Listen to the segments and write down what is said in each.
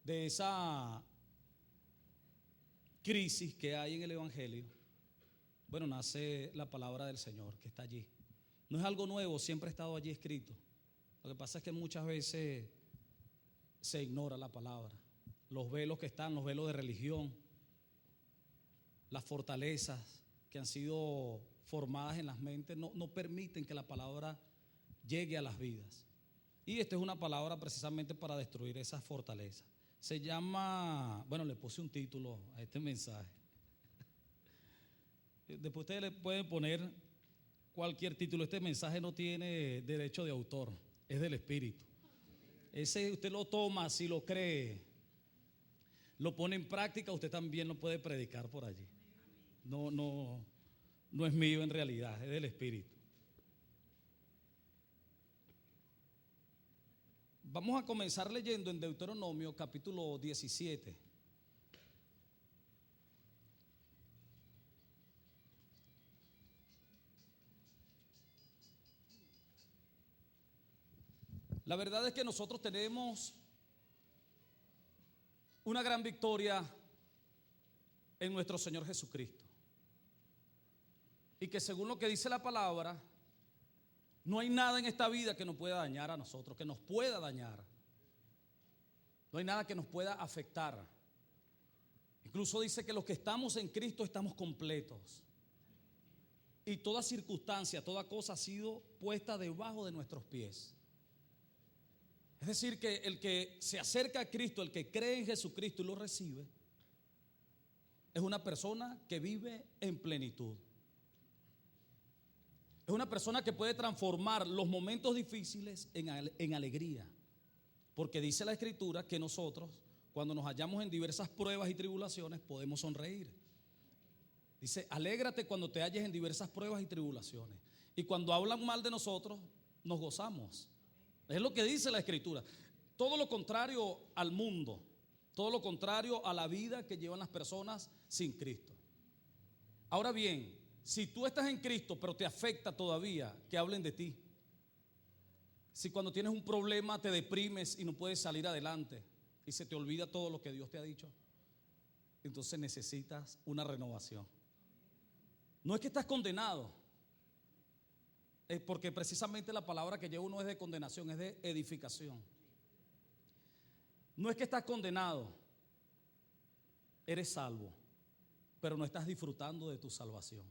de esa crisis que hay en el Evangelio, bueno, nace la palabra del Señor que está allí. No es algo nuevo, siempre ha estado allí escrito. Lo que pasa es que muchas veces se ignora la palabra. Los velos que están, los velos de religión, las fortalezas que han sido formadas en las mentes no permiten que la palabra llegue a las vidas. Y esta es una palabra precisamente para destruir esas fortalezas. Se llama, bueno, le puse un título a este mensaje. Después ustedes le pueden poner cualquier título. Este mensaje no tiene derecho de autor, es del Espíritu. Ese usted lo toma, si lo cree, lo pone en práctica, usted también lo puede predicar por allí. No es mío en realidad, es del Espíritu. Vamos a comenzar leyendo en Deuteronomio capítulo 17. La verdad es que nosotros tenemos una gran victoria en nuestro Señor Jesucristo. Y que según lo que dice la palabra, no hay nada en esta vida que nos pueda dañar a nosotros, que nos pueda dañar. No hay nada que nos pueda afectar. Incluso dice que los que estamos en Cristo estamos completos. Y toda circunstancia, toda cosa ha sido puesta debajo de nuestros pies. Es decir, que el que se acerca a Cristo, el que cree en Jesucristo y lo recibe, es una persona que vive en plenitud. Es una persona que puede transformar los momentos difíciles en alegría. Porque dice la Escritura que nosotros, cuando nos hallamos en diversas pruebas y tribulaciones, podemos sonreír. Dice, alégrate cuando te halles en diversas pruebas y tribulaciones. Y cuando hablan mal de nosotros, nos gozamos. Es lo que dice la Escritura. Todo lo contrario al mundo, todo lo contrario a la vida que llevan las personas sin Cristo. Ahora bien, si tú estás en Cristo, pero te afecta todavía que hablen de ti, si cuando tienes un problema te deprimes y no puedes salir adelante y se te olvida todo lo que Dios te ha dicho, entonces necesitas una renovación. No es que estás condenado, es porque precisamente la palabra que lleva no es de condenación, es de edificación. No es que estás condenado, eres salvo, pero no estás disfrutando de tu salvación.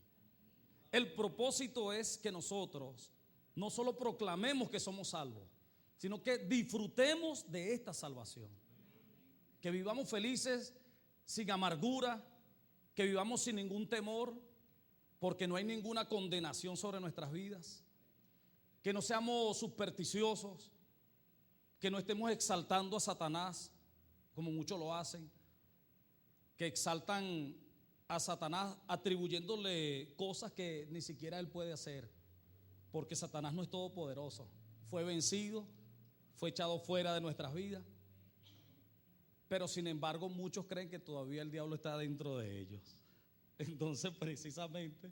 El propósito es que nosotros no solo proclamemos que somos salvos, sino que disfrutemos de esta salvación. Que vivamos felices, sin amargura, que vivamos sin ningún temor, porque no hay ninguna condenación sobre nuestras vidas. Que no seamos supersticiosos, que no estemos exaltando a Satanás, como muchos lo hacen, que exaltan a Satanás atribuyéndole cosas que ni siquiera él puede hacer, porque Satanás no es todopoderoso, fue vencido, fue echado fuera de nuestras vidas, pero sin embargo muchos creen que todavía el diablo está dentro de ellos. Entonces precisamente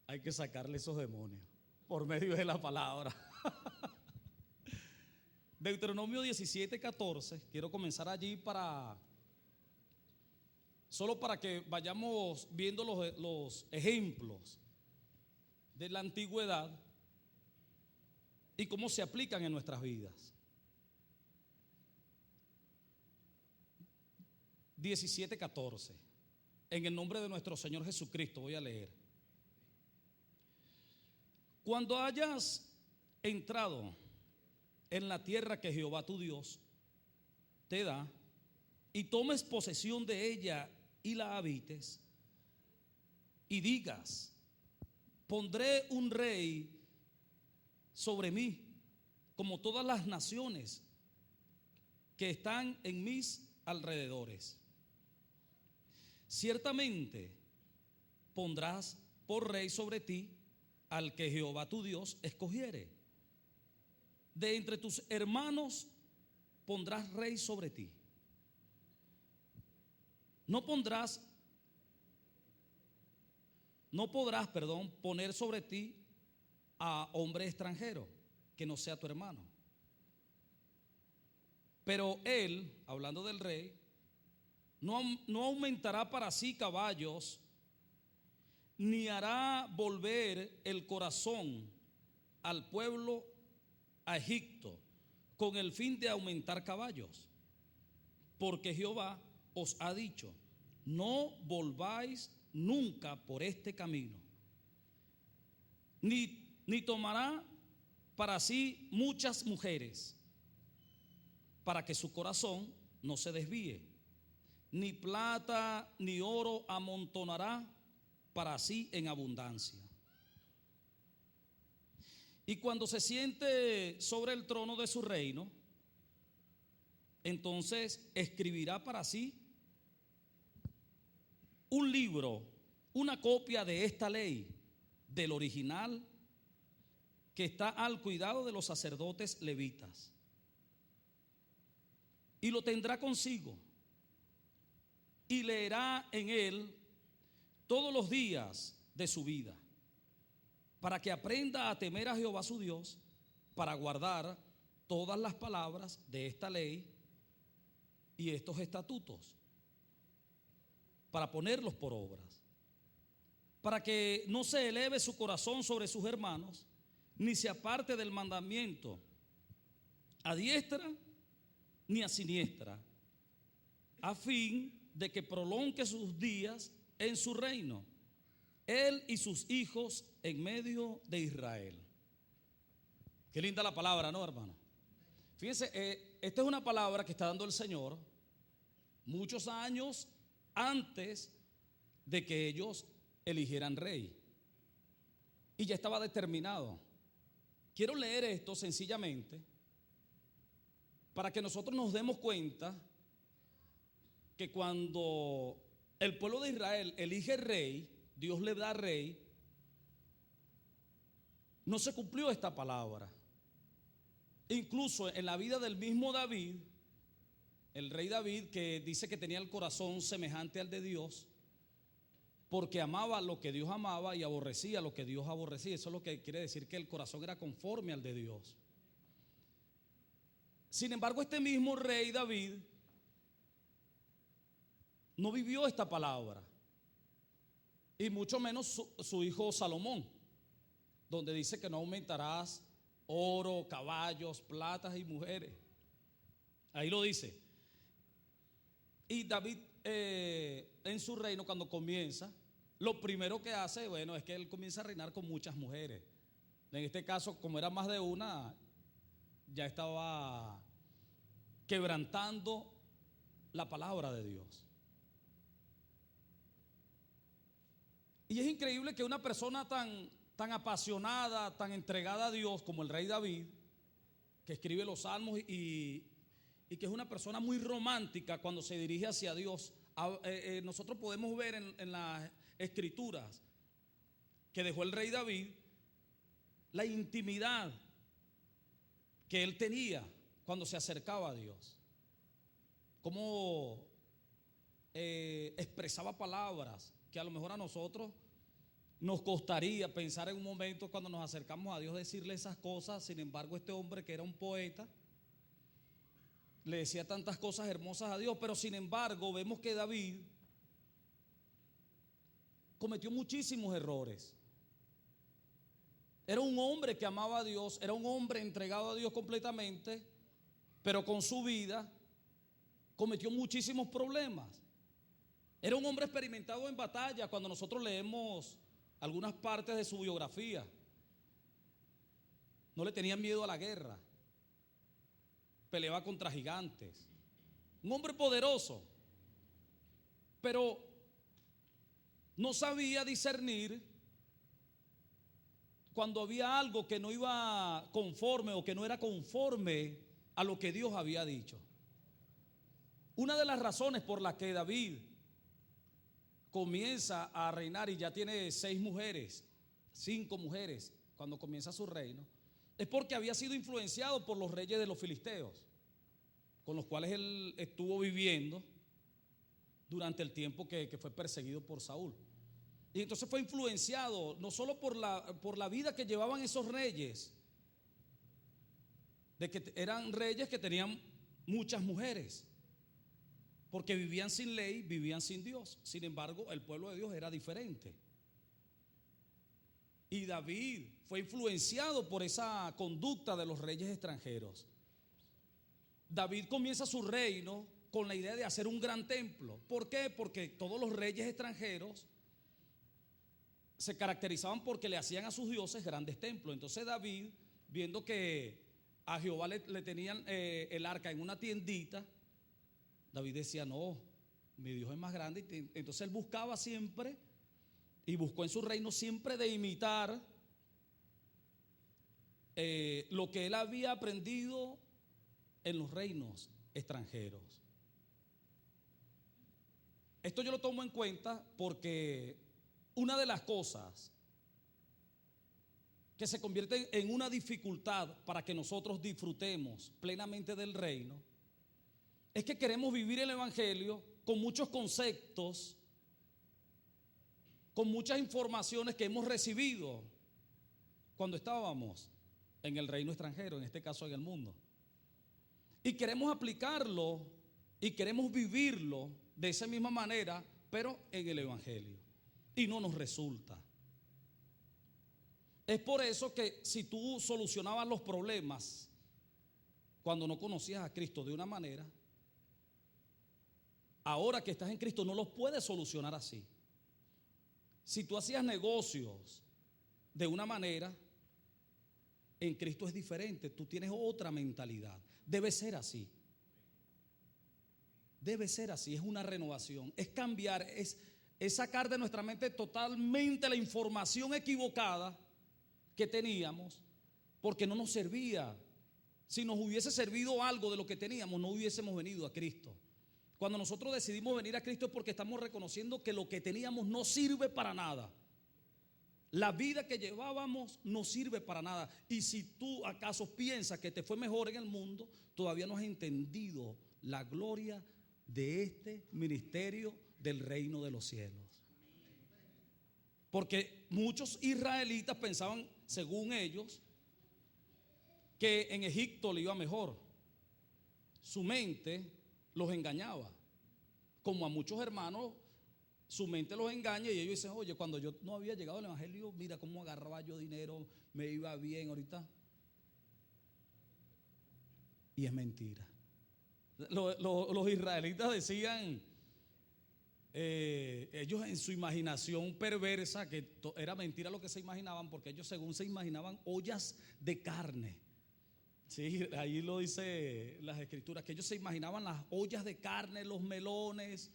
hay que sacarle esos demonios por medio de la palabra. Deuteronomio 17:14, quiero comenzar allí solo para que vayamos viendo los ejemplos de la antigüedad y cómo se aplican en nuestras vidas. 17:14. En el nombre de nuestro Señor Jesucristo voy a leer. Cuando hayas entrado en la tierra que Jehová tu Dios te da y tomes posesión de ella y la habites, y digas, pondré un rey sobre mí, como todas las naciones que están en mis alrededores. Ciertamente pondrás por rey sobre ti al que Jehová tu Dios escogiere. De entre tus hermanos pondrás rey sobre ti. No podrás, poner sobre ti a hombre extranjero que no sea tu hermano. Pero él, hablando del rey, no aumentará para sí caballos, ni hará volver el corazón al pueblo a Egipto con el fin de aumentar caballos. Porque Jehová os ha dicho: no volváis nunca por este camino, ni tomará para sí muchas mujeres, para que su corazón no se desvíe, ni plata ni oro amontonará para sí en abundancia. Y cuando se siente sobre el trono de su reino, entonces escribirá para sí un libro, una copia de esta ley, del original, que está al cuidado de los sacerdotes levitas, y lo tendrá consigo, y leerá en él todos los días de su vida, para que aprenda a temer a Jehová su Dios, para guardar todas las palabras de esta ley y estos estatutos, para ponerlos por obras, para que no se eleve su corazón sobre sus hermanos, ni se aparte del mandamiento a diestra ni a siniestra, a fin de que prolongue sus días en su reino, él y sus hijos en medio de Israel. Qué linda la palabra, ¿no, hermano? Fíjense, esta es una palabra que está dando el Señor muchos años antes de que ellos eligieran rey, y ya estaba determinado. Quiero leer esto sencillamente para que nosotros nos demos cuenta que cuando el pueblo de Israel elige rey, Dios le da rey, no se cumplió esta palabra. Incluso en la vida del mismo David, el rey David, que dice que tenía el corazón semejante al de Dios, porque amaba lo que Dios amaba y aborrecía lo que Dios aborrecía. Eso es lo que quiere decir, que el corazón era conforme al de Dios. Sin embargo, este mismo rey David no vivió esta palabra, y mucho menos su hijo Salomón, donde dice que no aumentarás oro, caballos, platas y mujeres. Ahí lo dice. Y David en su reino, cuando comienza, lo primero que hace, bueno, es que él comienza a reinar con muchas mujeres. En este caso, como era más de una, ya estaba quebrantando la palabra de Dios. Y es increíble que una persona tan apasionada, tan entregada a Dios como el rey David, que escribe los salmos y que es una persona muy romántica cuando se dirige hacia Dios. Nosotros podemos ver en las escrituras que dejó el rey David la intimidad que él tenía cuando se acercaba a Dios, cómo expresaba palabras que a lo mejor a nosotros nos costaría pensar en un momento cuando nos acercamos a Dios decirle esas cosas. Sin embargo, este hombre, que era un poeta, le decía tantas cosas hermosas a Dios. Pero sin embargo vemos que David cometió muchísimos errores. Era un hombre que amaba a Dios, era un hombre entregado a Dios completamente, pero con su vida cometió muchísimos problemas. Era un hombre experimentado en batalla. Cuando nosotros leemos algunas partes de su biografía, no le tenía miedo a la guerra, peleaba contra gigantes, un hombre poderoso, pero no sabía discernir cuando había algo que no iba conforme o que no era conforme a lo que Dios había dicho. Una de las razones por las que David comienza a reinar y ya tiene 5 mujeres cuando comienza su reino, es porque había sido influenciado por los reyes de los filisteos, con los cuales él estuvo viviendo durante el tiempo que fue perseguido por Saúl. Y entonces fue influenciado no solo por la vida que llevaban esos reyes, de que eran reyes que tenían muchas mujeres, porque vivían sin ley, vivían sin Dios. Sin embargo, el pueblo de Dios era diferente. Y David fue influenciado por esa conducta de los reyes extranjeros. David comienza su reino con la idea de hacer un gran templo. ¿Por qué? Porque todos los reyes extranjeros se caracterizaban porque le hacían a sus dioses grandes templos. Entonces David, viendo que a Jehová le tenían el arca en una tiendita, David decía: no, mi Dios es más grande. Entonces él buscaba siempre, y buscó en su reino siempre, de imitar lo que él había aprendido en los reinos extranjeros. Esto yo lo tomo en cuenta porque una de las cosas que se convierte en una dificultad para que nosotros disfrutemos plenamente del reino es que queremos vivir el evangelio con muchos conceptos, con muchas informaciones que hemos recibido cuando estábamos en el reino extranjero, en este caso en el mundo. Y queremos aplicarlo y queremos vivirlo de esa misma manera, pero en el evangelio. Y no nos resulta. Es por eso que si tú solucionabas los problemas cuando no conocías a Cristo de una manera, ahora que estás en Cristo no los puedes solucionar así. Si tú hacías negocios de una manera, en Cristo es diferente. Tú tienes otra mentalidad. Debe ser así. Debe ser así. Es una renovación. Es cambiar. Es sacar de nuestra mente totalmente la información equivocada que teníamos, porque no nos servía. Si nos hubiese servido algo de lo que teníamos, no hubiésemos venido a Cristo. Cuando nosotros decidimos venir a Cristo es porque estamos reconociendo que lo que teníamos no sirve para nada. La vida que llevábamos no sirve para nada. Y si tú acaso piensas que te fue mejor en el mundo, todavía no has entendido la gloria de este ministerio del reino de los cielos. Porque muchos israelitas pensaban, según ellos, que en Egipto le iba mejor. Su mente los engañaba. Como a muchos hermanos, su mente los engaña y ellos dicen: oye, cuando yo no había llegado al evangelio, mira cómo agarraba yo dinero, me iba bien ahorita. Y es mentira. Los israelitas decían, ellos en su imaginación perversa, que era mentira lo que se imaginaban, porque ellos según se imaginaban ollas de carne. Sí, ahí lo dice las escrituras, que ellos se imaginaban las ollas de carne, los melones.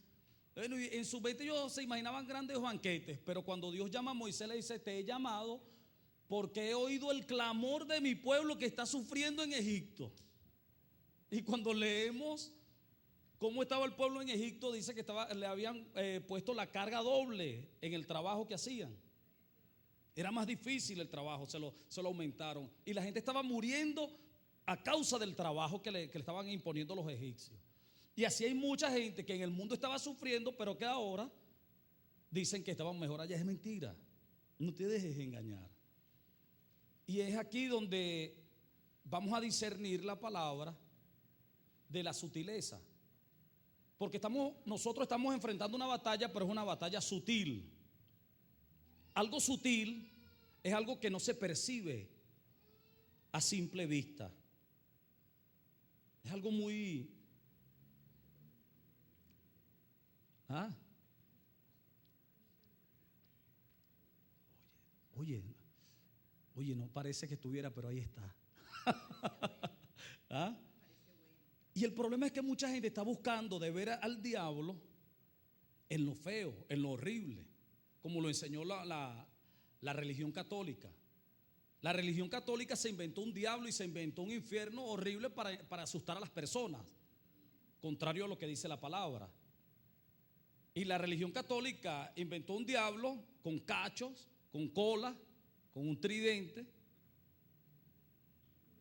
Bueno, y en su mente ellos se imaginaban grandes banquetes, pero cuando Dios llama a Moisés le dice: te he llamado porque he oído el clamor de mi pueblo que está sufriendo en Egipto. Y cuando leemos cómo estaba el pueblo en Egipto, dice que le habían puesto la carga doble en el trabajo que hacían. Era más difícil el trabajo, se lo aumentaron. Y la gente estaba muriendo a causa del trabajo que le estaban imponiendo los egipcios. Y así hay mucha gente que en el mundo estaba sufriendo, pero que ahora dicen que estaban mejor allá. Es mentira. No te dejes engañar. Y es aquí donde vamos a discernir la palabra de la sutileza. Porque nosotros estamos enfrentando una batalla, pero es una batalla sutil. Algo sutil es algo que no se percibe a simple vista. Es algo muy... Oye, no parece que estuviera, pero ahí está. Y el problema es que mucha gente está buscando de ver al diablo en lo feo, en lo horrible, como lo enseñó la religión católica. La religión católica se inventó un diablo y se inventó un infierno horrible para asustar a las personas, contrario a lo que dice la palabra. Y la religión católica inventó un diablo con cachos, con cola, con un tridente.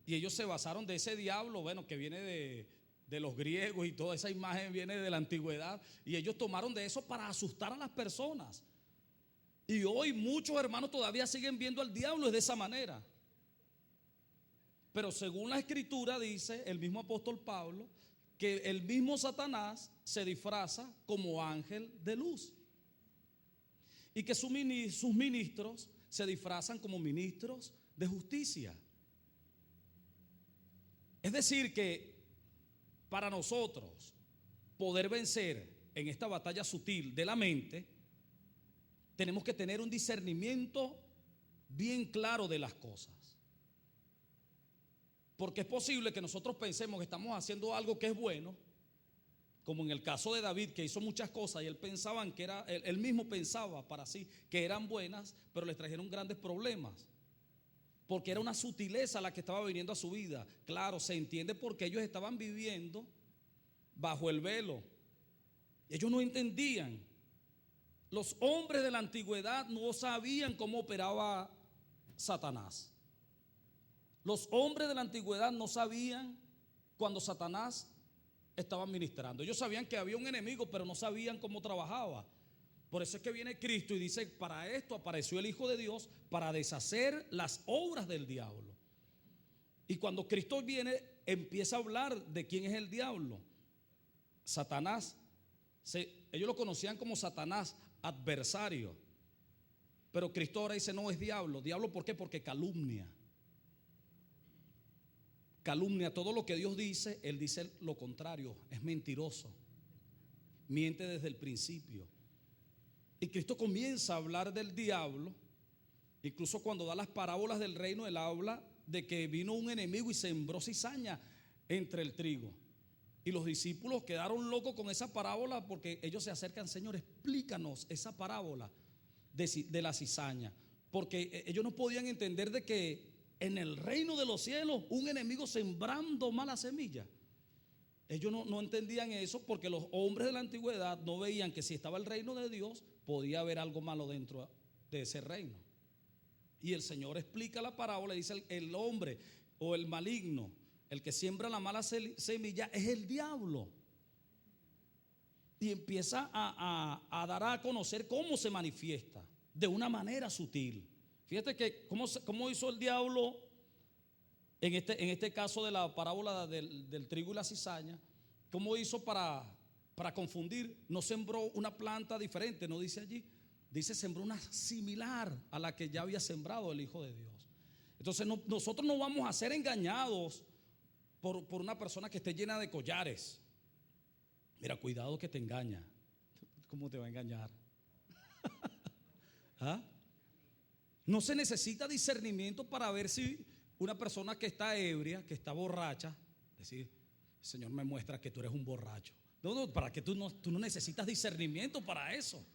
Y ellos se basaron de ese diablo, bueno, que viene de los griegos, y toda esa imagen viene de la antigüedad. Y ellos tomaron de eso para asustar a las personas. Y hoy muchos hermanos todavía siguen viendo al diablo de esa manera. Pero según la escritura dice el mismo apóstol Pablo, que el mismo Satanás se disfraza como ángel de luz y que sus ministros se disfrazan como ministros de justicia. Es decir, que para nosotros poder vencer en esta batalla sutil de la mente, tenemos que tener un discernimiento bien claro de las cosas. Porque es posible que nosotros pensemos que estamos haciendo algo que es bueno, como en el caso de David, que hizo muchas cosas y él mismo pensaba para sí que eran buenas, pero les trajeron grandes problemas. Porque era una sutileza la que estaba viniendo a su vida. Claro, se entiende porque ellos estaban viviendo bajo el velo. Ellos no entendían. Los hombres de la antigüedad no sabían cómo operaba Satanás. Los hombres de la antigüedad no sabían cuando Satanás estaba ministrando. Ellos sabían que había un enemigo, pero no sabían cómo trabajaba. Por eso es que viene Cristo y dice: para esto apareció el Hijo de Dios, para deshacer las obras del diablo. Y cuando Cristo viene, empieza a hablar de quién es el diablo. Satanás. Ellos lo conocían como Satanás, adversario. Pero Cristo ahora dice: no, es diablo. ¿Diablo por qué? Porque calumnia. Calumnia todo lo que Dios dice. Él dice lo contrario, es mentiroso, miente desde el principio. Y Cristo comienza a hablar del diablo. Incluso cuando da las parábolas del reino, él habla de que vino un enemigo y sembró cizaña entre el trigo. Y los discípulos quedaron locos con esa parábola, porque ellos se acercan: Señor, explícanos esa parábola de la cizaña. Porque ellos no podían entender de que en el reino de los cielos un enemigo sembrando mala semilla. Ellos no entendían eso, porque los hombres de la antigüedad no veían que si estaba el reino de Dios, podía haber algo malo dentro de ese reino. Y el Señor explica la parábola y dice: el hombre o el maligno, el que siembra la mala semilla, es el diablo. Y empieza a dar a conocer cómo se manifiesta de una manera sutil. Fíjate que cómo hizo el diablo en este caso de la parábola del trigo y la cizaña. Cómo hizo para confundir. No sembró una planta diferente, no dice allí. Dice: sembró una similar a la que ya había sembrado el Hijo de Dios. Entonces nosotros no vamos a ser engañados por una persona que esté llena de collares. Mira, cuidado que te engaña. ¿Cómo te va a engañar? ¿Ah? No se necesita discernimiento para ver si una persona que está ebria, que está borracha, decir: Señor, me muestra que tú eres un borracho. No, para que tú no necesitas discernimiento para eso.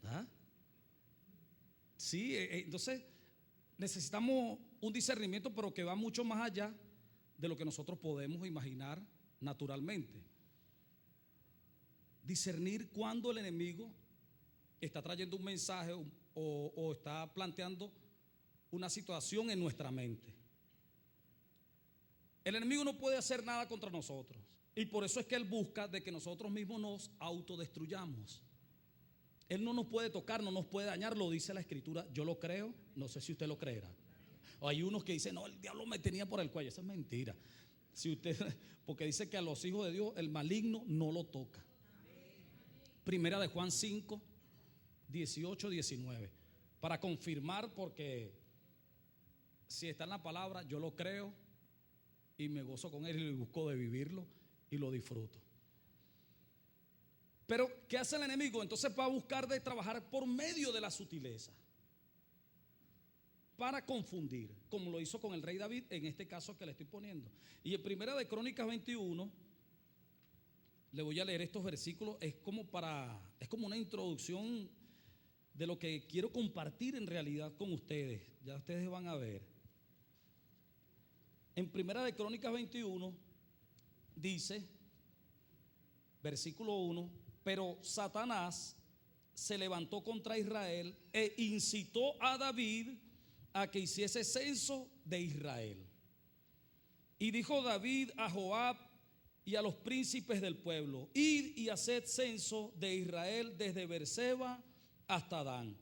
¿Ah? Sí, entonces necesitamos un discernimiento, pero que va mucho más allá de lo que nosotros podemos imaginar naturalmente. Discernir cuando el enemigo está trayendo un mensaje o está planteando una situación en nuestra mente. El enemigo no puede hacer nada contra nosotros, y por eso es que él busca de que nosotros mismos nos autodestruyamos. Él no nos puede tocar, no nos puede dañar, lo dice la Escritura. Yo lo creo, no sé si usted lo creerá. O hay unos que dicen: no, el diablo me tenía por el cuello. Eso es mentira. Porque dice que a los hijos de Dios el maligno no lo toca. Primera de Juan 5, 18, 19. Para confirmar, porque si está en la palabra, yo lo creo y me gozo con él y busco de vivirlo y lo disfruto. Pero ¿qué hace el enemigo? Entonces va a buscar de trabajar por medio de la sutileza para confundir, como lo hizo con el rey David en este caso que le estoy poniendo. Y en Primera de Crónicas 21 le voy a leer estos versículos. Es como una introducción de lo que quiero compartir en realidad con ustedes. Ya ustedes van a ver. En Primera de Crónicas 21 dice, versículo 1: pero Satanás se levantó contra Israel e incitó a David a que hiciese censo de Israel. Y dijo David a Joab y a los príncipes del pueblo: id y haced censo de Israel desde Beerseba hasta Dan,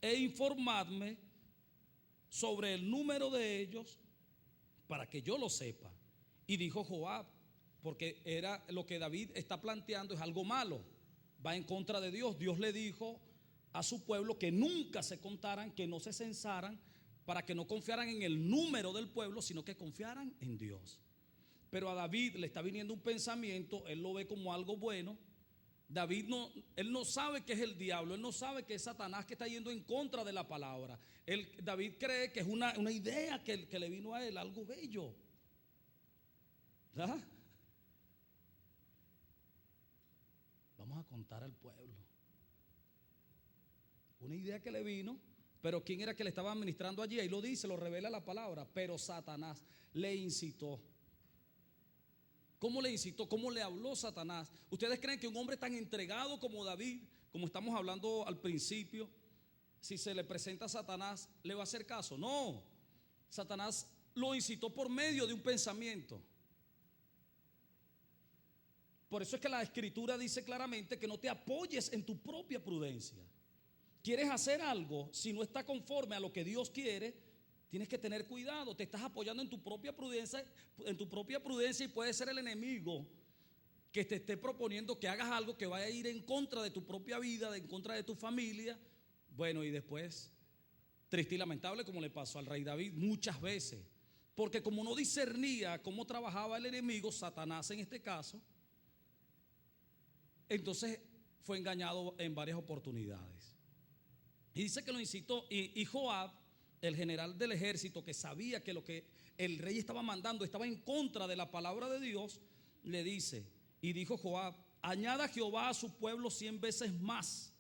e informadme sobre el número de ellos para que yo lo sepa. Y dijo Joab: porque era lo que David está planteando es algo malo, va en contra de Dios. Dios le dijo a su pueblo que nunca se contaran, que no se censaran, para que no confiaran en el número del pueblo, sino que confiaran en Dios. Pero a David le está viniendo un pensamiento, él lo ve como algo bueno. Él no sabe que es el diablo, él no sabe que es Satanás que está yendo en contra de la palabra. David cree que es una idea que le vino a él, algo bello. ¿Verdad? Vamos a contar al pueblo. Una idea que le vino, pero ¿quién era que le estaba administrando allí? Ahí lo dice, lo revela la palabra. Pero Satanás le incitó. ¿Cómo le incitó? ¿Cómo le habló Satanás? ¿Ustedes creen que un hombre tan entregado como David, como estamos hablando al principio, si se le presenta a Satanás, le va a hacer caso? No. Satanás lo incitó por medio de un pensamiento. Por eso es que la Escritura dice claramente que no te apoyes en tu propia prudencia. ¿Quieres hacer algo? Si no está conforme a lo que Dios quiere, tienes que tener cuidado. Te estás apoyando en tu propia prudencia y puede ser el enemigo que te esté proponiendo que hagas algo que vaya a ir en contra de tu propia vida, en contra de tu familia. Bueno, y después, triste y lamentable, como le pasó al rey David muchas veces, porque como no discernía cómo trabajaba el enemigo, Satanás en este caso, entonces fue engañado en varias oportunidades. Y dice que lo incitó, y Joab, el general del ejército, que sabía que lo que el rey estaba mandando estaba en contra de la palabra de Dios, le dice, y dijo Joab: añada Jehová a su pueblo 100 veces más.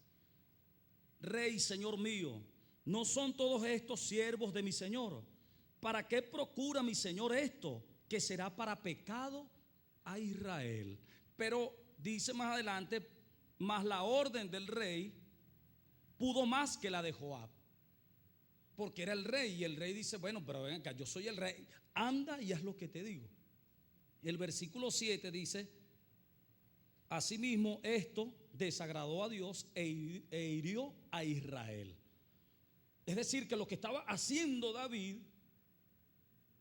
Rey, señor mío, ¿no son todos estos siervos de mi señor? ¿Para qué procura mi señor esto? Que será para pecado a Israel. Pero dice más adelante, más la orden del rey pudo más que la de Joab, porque era el rey, y el rey dice: bueno, pero ven acá, yo soy el rey, anda y haz lo que te digo. El versículo 7 dice: asimismo esto desagradó a Dios e hirió a Israel. Es decir, que lo que estaba haciendo David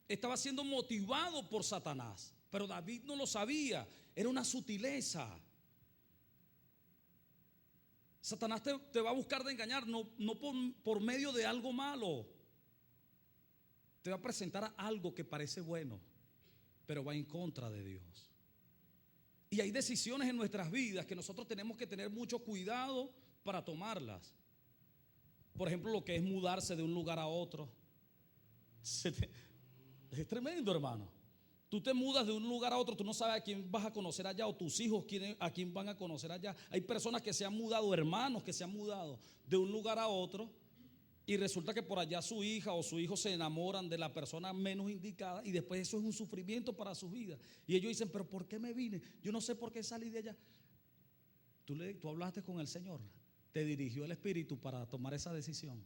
estaba siendo motivado por Satanás, pero David no lo sabía, era una sutileza. Satanás te va a buscar de engañar, no por medio de algo malo. Te va a presentar algo que parece bueno, pero va en contra de Dios. Y hay decisiones en nuestras vidas que nosotros tenemos que tener mucho cuidado para tomarlas. Por ejemplo, lo que es mudarse de un lugar a otro. Es tremendo, hermano. Tú te mudas de un lugar a otro, tú no sabes a quién vas a conocer allá, o tus hijos a quién van a conocer allá. Hay personas que se han mudado, hermanos que se han mudado de un lugar a otro, y resulta que por allá su hija o su hijo se enamoran de la persona menos indicada, y después eso es un sufrimiento para su vida. Y ellos dicen: pero ¿por qué me vine? Yo no sé por qué salí de allá. Tú hablaste con el Señor, te dirigió el Espíritu para tomar esa decisión.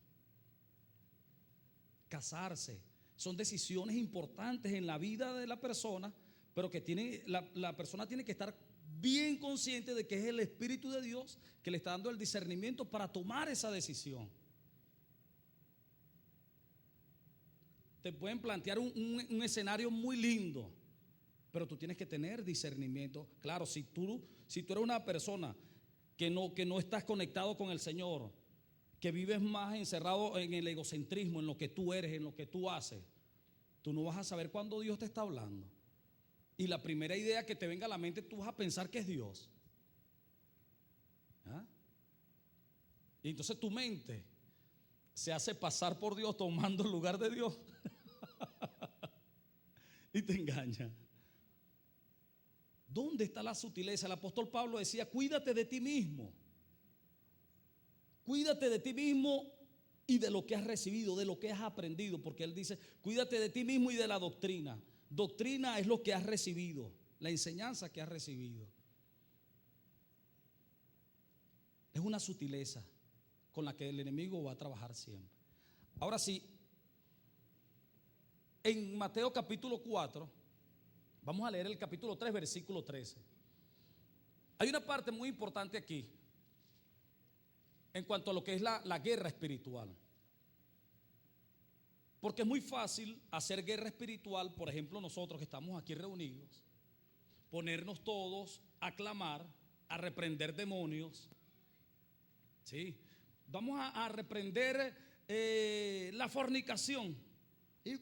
Casarse son decisiones importantes en la vida de la persona, pero que la persona tiene que estar bien consciente de que es el Espíritu de Dios que le está dando el discernimiento para tomar esa decisión. Te pueden plantear un escenario muy lindo, pero tú tienes que tener discernimiento. Claro, si tú eres una persona que no estás conectado con el Señor, que vives más encerrado en el egocentrismo, en lo que tú eres, en lo que tú haces, tú no vas a saber cuándo Dios te está hablando. Y la primera idea que te venga a la mente, tú vas a pensar que es Dios. ¿Ah? Y entonces tu mente se hace pasar por Dios tomando el lugar de Dios y te engaña. ¿Dónde está la sutileza? El apóstol Pablo decía: cuídate de ti mismo. Cuídate de ti mismo y de lo que has recibido, de lo que has aprendido, porque él dice: cuídate de ti mismo y de la doctrina. Doctrina es lo que has recibido, la enseñanza que has recibido. Es una sutileza con la que el enemigo va a trabajar siempre. Ahora sí, en Mateo capítulo 4, vamos a leer el capítulo 3, versículo 13. Hay una parte muy importante aquí en cuanto a lo que es la guerra espiritual. Porque es muy fácil hacer guerra espiritual, por ejemplo, nosotros que estamos aquí reunidos, ponernos todos a clamar, a reprender demonios. ¿Sí? Vamos a reprender la fornicación. Y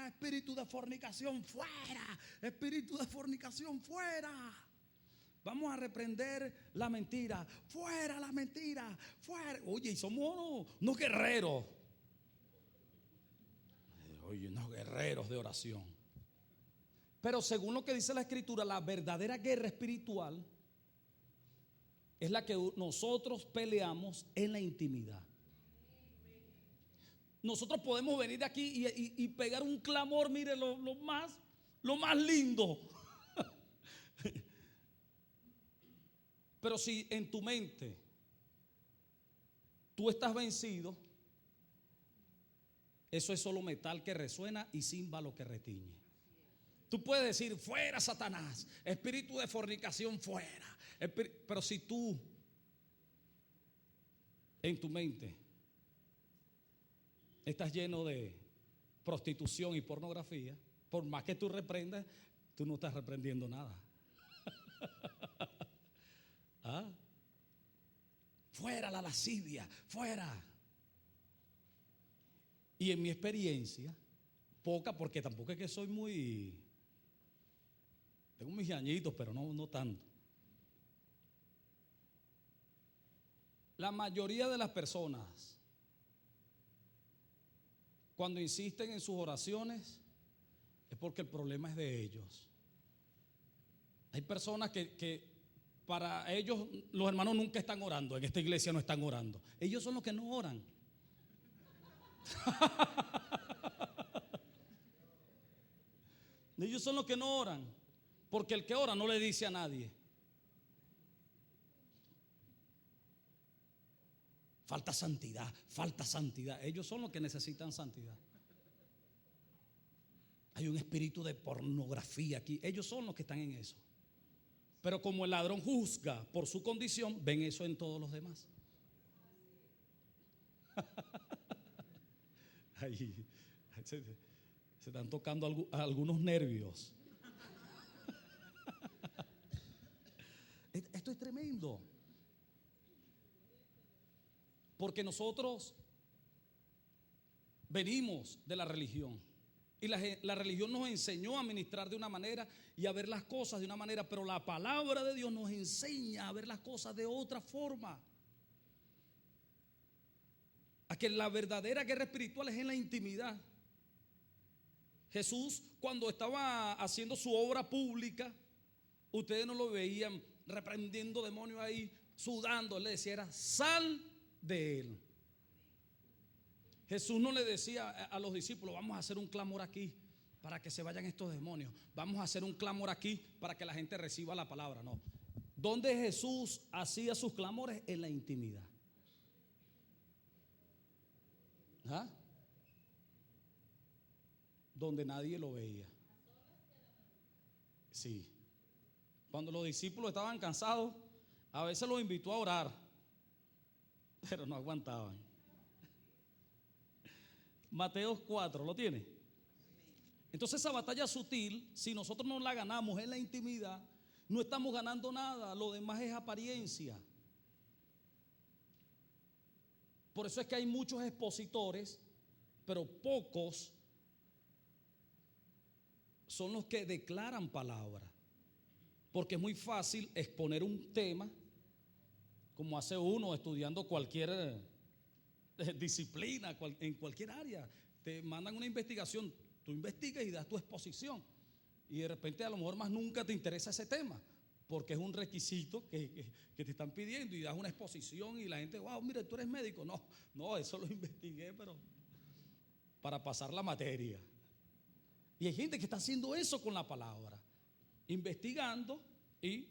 espíritu de fornicación fuera, espíritu de fornicación fuera. Vamos a reprender la mentira, fuera la mentira, fuera. Oye, y somos unos guerreros. Oye, unos guerreros de oración. Pero según lo que dice la Escritura, la verdadera guerra espiritual es la que nosotros peleamos en la intimidad. Nosotros podemos venir de aquí y pegar un clamor, mire, lo más lindo. Pero si en tu mente tú estás vencido, eso es solo metal que resuena y címbalo que retiñe. Tú puedes decir, fuera Satanás, espíritu de fornicación fuera. Pero si tú en tu mente estás lleno de prostitución y pornografía, por más que tú reprendas, tú no estás reprendiendo nada. ¿Ah? Fuera la lascivia, fuera. Y en mi experiencia, poca, porque tampoco es que soy muy, tengo mis añitos, pero no tanto. La mayoría de las personas, cuando insisten en sus oraciones, es porque el problema es de ellos. Hay personas que para ellos los hermanos nunca están orando. En esta iglesia no están orando. Ellos son los que no oran. Ellos son los que no oran. Porque el que ora no le dice a nadie. Falta santidad, falta santidad. Ellos son los que necesitan santidad. Hay un espíritu de pornografía aquí. Ellos son los que están en eso. Pero como el ladrón juzga por su condición, ven eso en todos los demás. Ahí, se están tocando algunos nervios. Esto es tremendo. Porque nosotros venimos de la religión. Y la religión nos enseñó a ministrar de una manera y a ver las cosas de una manera, pero la palabra de Dios nos enseña a ver las cosas de otra forma. A que la verdadera guerra espiritual es en la intimidad. Jesús, cuando estaba haciendo su obra pública, ustedes no lo veían reprendiendo demonios ahí, sudando. Él le decía, era sal de él. Jesús no le decía a los discípulos, vamos a hacer un clamor aquí para que se vayan estos demonios. Vamos a hacer un clamor aquí para que la gente reciba la palabra. No. ¿Dónde Jesús hacía sus clamores? En la intimidad. ¿Ah? Donde nadie lo veía. Sí. Cuando los discípulos estaban cansados, a veces los invitó a orar, pero no aguantaban. Mateo 4, ¿lo tiene? Entonces esa batalla sutil, si nosotros no la ganamos en la intimidad, no estamos ganando nada, lo demás es apariencia. Por eso es que hay muchos expositores, pero pocos son los que declaran palabra. Porque es muy fácil exponer un tema, como hace uno estudiando cualquier disciplina, en cualquier área. Te mandan una investigación, tú investigas y das tu exposición. Y de repente a lo mejor más nunca te interesa ese tema, porque es un requisito que te están pidiendo y das una exposición y la gente, wow, mire, tú eres médico. No, eso lo investigué, pero para pasar la materia. Y hay gente que está haciendo eso con la palabra, investigando y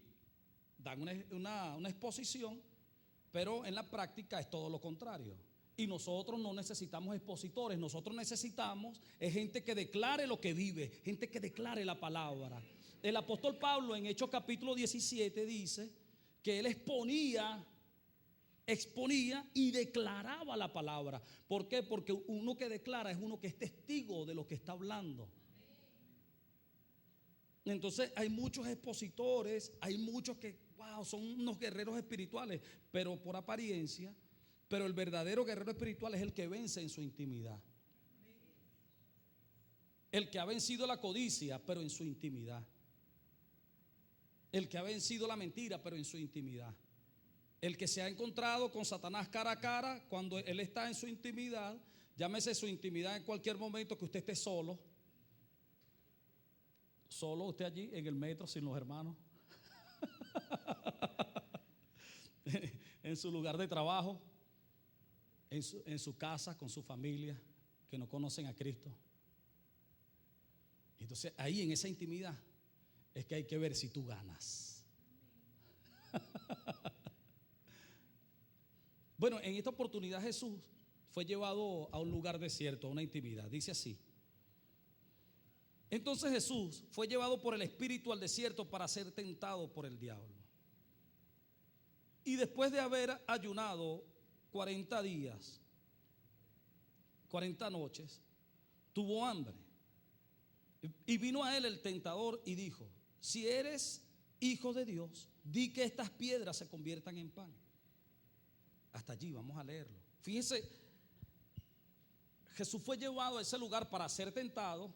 dan una exposición, pero en la práctica es todo lo contrario. Y nosotros no necesitamos expositores, nosotros necesitamos gente que declare lo que vive, gente que declare la palabra. El apóstol Pablo en Hechos capítulo 17 dice que él exponía y declaraba la palabra. ¿Por qué? Porque uno que declara es uno que es testigo de lo que está hablando. Entonces hay muchos expositores, hay muchos que, wow, son unos guerreros espirituales, pero por apariencia. Pero el verdadero guerrero espiritual es el que vence en su intimidad. El que ha vencido la codicia, pero en su intimidad. El que ha vencido la mentira, pero en su intimidad. El que se ha encontrado con Satanás cara a cara cuando él está en su intimidad. Llámese su intimidad en cualquier momento que usted esté solo. Solo usted allí en el metro sin los hermanos. En su lugar de trabajo. En su casa con su familia que no conocen a Cristo. Entonces ahí en esa intimidad es que hay que ver si tú ganas. Bueno, en esta oportunidad Jesús fue llevado a un lugar desierto, a una intimidad. Dice así: entonces Jesús fue llevado por el Espíritu al desierto para ser tentado por el diablo. Y después de haber ayunado 40 días, 40 noches, tuvo hambre. Y vino a él el tentador y dijo: si eres hijo de Dios, di que estas piedras se conviertan en pan. Hasta allí, vamos a leerlo. Fíjense, Jesús fue llevado a ese lugar para ser tentado.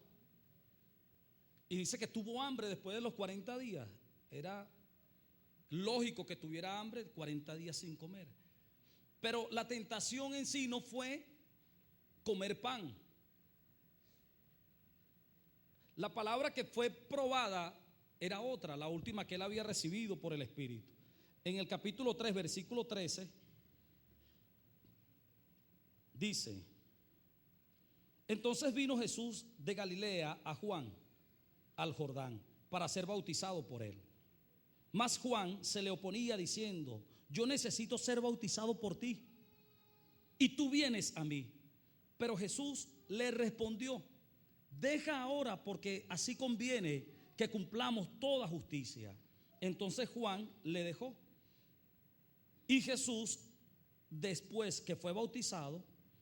Y dice que tuvo hambre después de los 40 días. Era lógico que tuviera hambre 40 días sin comer. Pero la tentación en sí no fue comer pan. La palabra que fue probada era otra, la última que él había recibido por el Espíritu. En el capítulo 3, versículo 13, dice: entonces vino Jesús de Galilea a Juan, al Jordán, para ser bautizado por él. Mas Juan se le oponía diciendo: yo necesito ser bautizado por ti, y tú vienes a mí. Pero Jesús le respondió: deja ahora, porque así conviene que cumplamos toda justicia. Entonces Juan le dejó. Y Jesús, después que fue bautizado,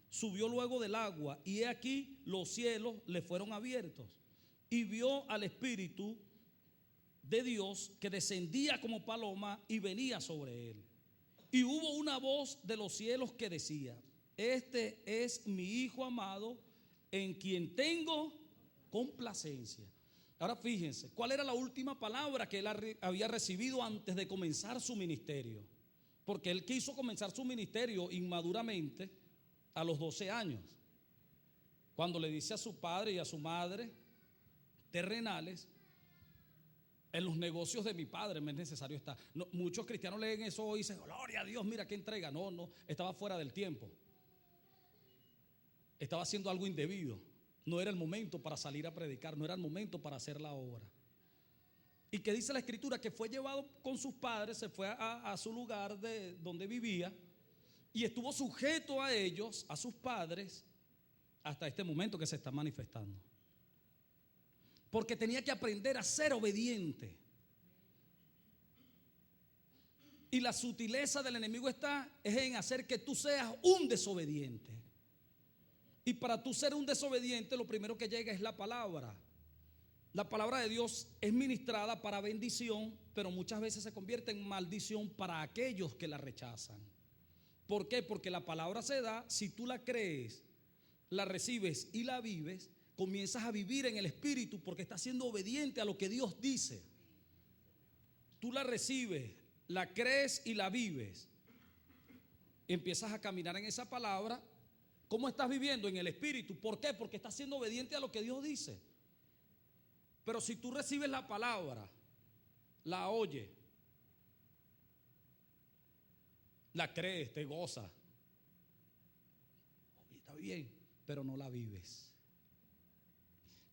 subió luego del agua, y he aquí los cielos le fueron abiertos, y vio al Espíritu de Dios que descendía como paloma y venía sobre él. Y hubo una voz de los cielos que decía: este es mi Hijo amado, en quien tengo complacencia. Ahora fíjense, ¿cuál era la última palabra que él había recibido antes de comenzar su ministerio? Porque él quiso comenzar su ministerio inmaduramente a los 12 años, cuando le dice a su padre y a su madre terrenales: en los negocios de mi padre me es necesario estar. No, muchos cristianos leen eso hoy y dicen: gloria a Dios, mira qué entrega. No, estaba fuera del tiempo. Estaba haciendo algo indebido. No era el momento para salir a predicar, no era el momento para hacer la obra. Y que dice la Escritura que fue llevado con sus padres, se fue a su lugar de donde vivía, y estuvo sujeto a ellos, a sus padres, hasta este momento que se está manifestando. Porque tenía que aprender a ser obediente. Y la sutileza del enemigo es en hacer que tú seas un desobediente. Y para tú ser un desobediente, lo primero que llega es la palabra. La palabra de Dios es ministrada para bendición, pero muchas veces se convierte en maldición para aquellos que la rechazan. ¿Por qué? Porque la palabra se da, si tú la crees, la recibes y la vives, comienzas a vivir en el Espíritu porque estás siendo obediente a lo que Dios dice. Tú la recibes, la crees y la vives. Empiezas a caminar en esa palabra. ¿Cómo estás viviendo? En el Espíritu. ¿Por qué? Porque estás siendo obediente a lo que Dios dice. Pero si tú recibes la palabra, la oyes, la crees, te gozas, está bien, pero no la vives.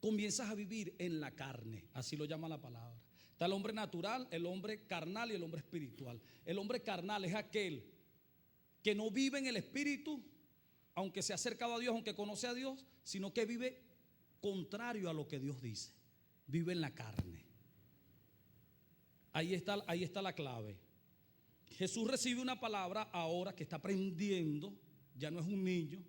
Comienzas a vivir en la carne, así lo llama la palabra. Está el hombre natural, el hombre carnal y el hombre espiritual. El hombre carnal es aquel que no vive en el Espíritu, aunque se ha acercado a Dios, aunque conoce a Dios, sino que vive contrario a lo que Dios dice. Vive en la carne. Ahí está la clave. Jesús recibe una palabra ahora que está aprendiendo, ya no es un niño,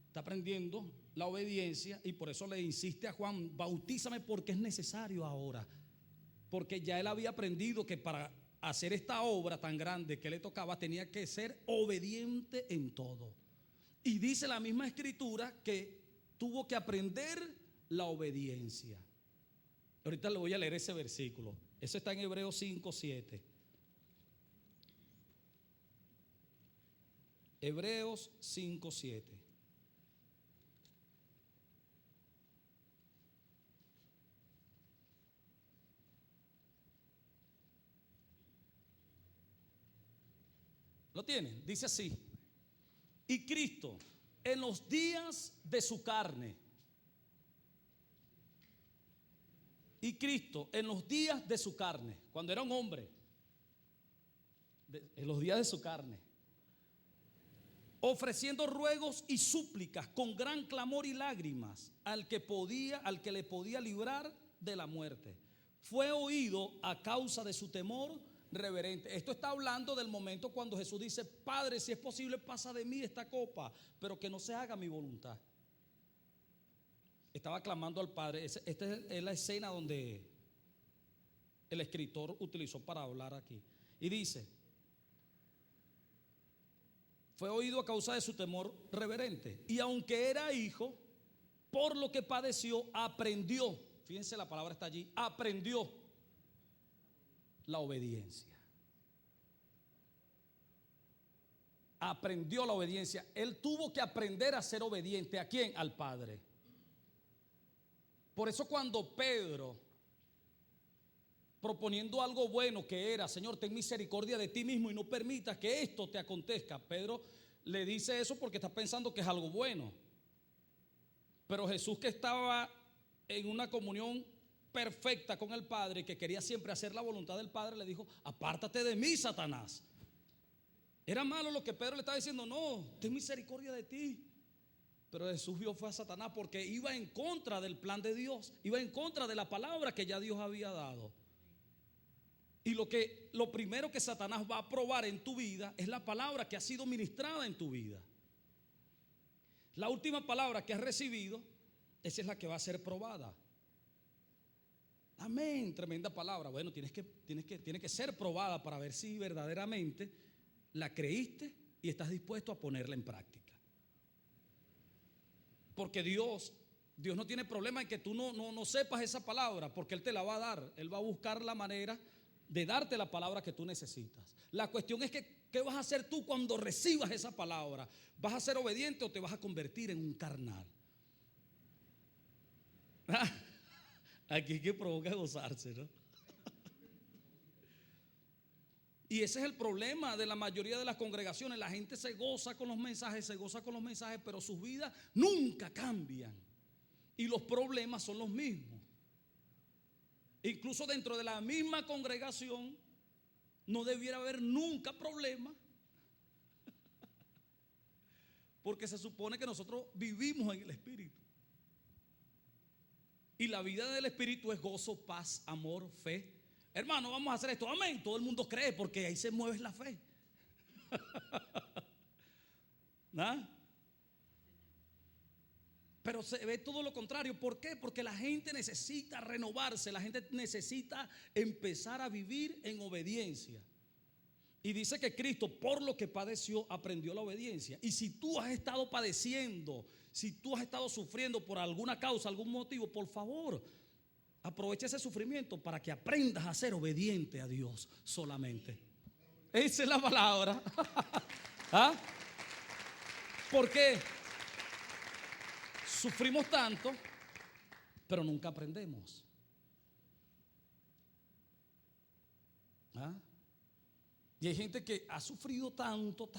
está aprendiendo la obediencia, y por eso le insiste a Juan: bautízame porque es necesario ahora. porque ya él había aprendido que para hacer esta obra tan grande que le tocaba tenía que ser obediente en todo. Y dice la misma escritura que tuvo que aprender la obediencia. Ahorita le voy a leer ese versículo. Eso está en Hebreos 5:7. Hebreos 5:7. ¿Lo tienen? Dice así: y Cristo en los días de su carne, y Cristo en los días de su carne, cuando era un hombre, en los días de su carne, ofreciendo ruegos y súplicas con gran clamor y lágrimas al que le podía librar de la muerte, fue oído a causa de su temor reverente. Esto está hablando del momento cuando Jesús dice: Padre, si es posible, pasa de mí esta copa, pero que no se haga mi voluntad. Estaba clamando al Padre. Esta es la escena donde el escritor utilizó para hablar aquí. Y dice: fue oído a causa de su temor reverente, y aunque era hijo, por lo que padeció, aprendió. Fíjense, la palabra está allí: aprendió la obediencia. Aprendió la obediencia. Él tuvo que aprender a ser obediente. ¿A quién? Al Padre. Por eso cuando Pedro, proponiendo algo bueno que era: Señor, ten misericordia de ti mismo y no permitas que esto te acontezca, Pedro le dice eso porque está pensando que es algo bueno. Pero Jesús, que estaba en una comunión perfecta con el Padre, que quería siempre hacer la voluntad del Padre, le dijo: apártate de mí, Satanás. Era malo lo que Pedro le estaba diciendo: no, ten misericordia de ti. Pero Jesús vio fue a Satanás, porque iba en contra del plan de Dios, iba en contra de la palabra que ya Dios había dado. Y lo primero que Satanás va a probar en tu vida es la palabra que ha sido ministrada en tu vida. La última palabra que has recibido, esa es la que va a ser probada. Amén, tremenda palabra. Bueno, tiene que ser probada para ver si verdaderamente la creíste y estás dispuesto a ponerla en práctica. Porque Dios no tiene problema en que tú no sepas esa palabra, porque Él te la va a dar. Él va a buscar la manera de darte la palabra que tú necesitas. La cuestión es que, ¿qué vas a hacer tú cuando recibas esa palabra? ¿Vas a ser obediente o te vas a convertir en un carnal? Aquí que provoca gozarse, ¿no? Y ese es el problema de la mayoría de las congregaciones. La gente se goza con los mensajes, pero sus vidas nunca cambian. Y los problemas son los mismos. Incluso dentro de la misma congregación no debiera haber nunca problema, porque se supone que nosotros vivimos en el Espíritu. Y la vida del Espíritu es gozo, paz, amor, fe. Hermano, vamos a hacer esto. Amén. Todo el mundo cree, porque ahí se mueve la fe. ¿Ah? Pero se ve todo lo contrario. ¿Por qué? Porque la gente necesita renovarse. La gente necesita empezar a vivir en obediencia. Y dice que Cristo, por lo que padeció, aprendió la obediencia. Y si tú has estado padeciendo, si tú has estado sufriendo por alguna causa, algún motivo, por favor, aprovecha ese sufrimiento para que aprendas a ser obediente a Dios solamente. Esa es la palabra. ¿Ah? ¿Por qué? Sufrimos tanto, pero nunca aprendemos. ¿Ah? Y hay gente que ha sufrido tanto,